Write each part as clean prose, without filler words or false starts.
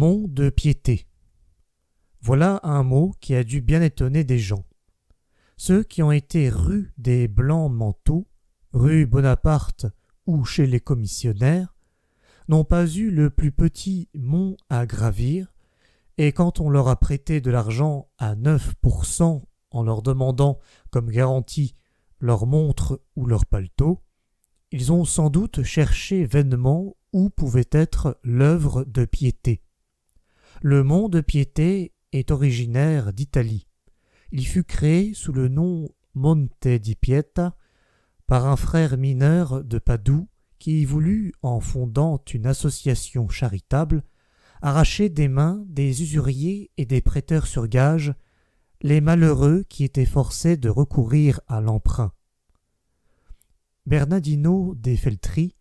Mont de piété. Voilà un mot qui a dû bien étonner des gens. Ceux qui ont été rue des Blancs-Manteaux, rue Bonaparte ou chez les commissionnaires, n'ont pas eu le plus petit mont à gravir, et quand on leur a prêté de l'argent à 9% en leur demandant comme garantie leur montre ou leur paletot, ils ont sans doute cherché vainement où pouvait être l'œuvre de piété. Le mont de piété est originaire d'Italie. Il fut créé sous le nom Monte di Pieta par un frère mineur de Padoue qui voulut, en fondant une association charitable, arracher des mains des usuriers et des prêteurs sur gage les malheureux qui étaient forcés de recourir à l'emprunt. Bernardino de Feltri,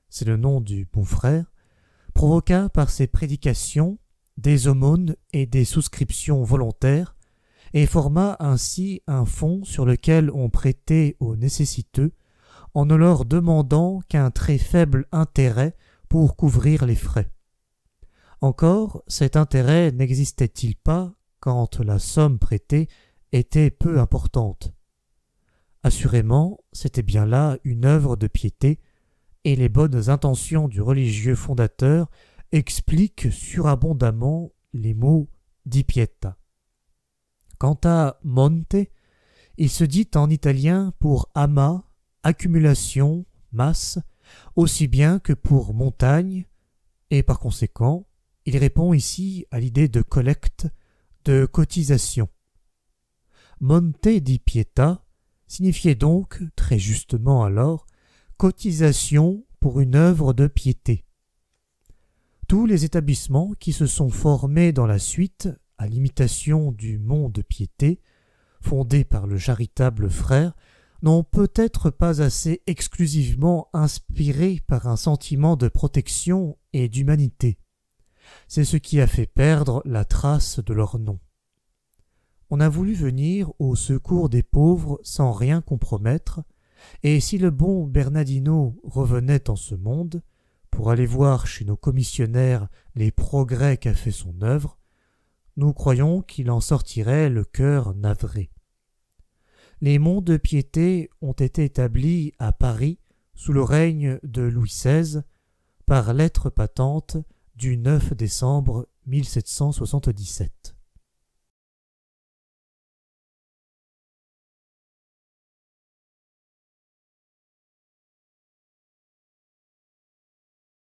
c'est le nom du bon frère, provoqua par ses prédications des aumônes et des souscriptions volontaires et forma ainsi un fonds sur lequel on prêtait aux nécessiteux en ne leur demandant qu'un très faible intérêt pour couvrir les frais. Encore, cet intérêt n'existait-il pas quand la somme prêtée était peu importante. Assurément, c'était bien là une œuvre de piété, et les bonnes intentions du religieux fondateur expliquent surabondamment les mots di pietà. Quant à monte, il se dit en italien pour amas, accumulation, masse, aussi bien que pour montagne, et par conséquent, il répond ici à l'idée de collecte, de cotisation. Monte di pietà signifiait donc, très justement alors, cotisation pour une œuvre de piété. Tous les établissements qui se sont formés dans la suite, à l'imitation du mont de piété, fondé par le charitable frère, n'ont peut-être pas assez exclusivement inspiré par un sentiment de protection et d'humanité. C'est ce qui a fait perdre la trace de leur nom. On a voulu venir au secours des pauvres sans rien compromettre, et si le bon Bernardino revenait en ce monde, pour aller voir chez nos commissionnaires les progrès qu'a fait son œuvre, nous croyons qu'il en sortirait le cœur navré. Les monts de piété ont été établis à Paris sous le règne de Louis XVI par lettre patente du 9 décembre 1777.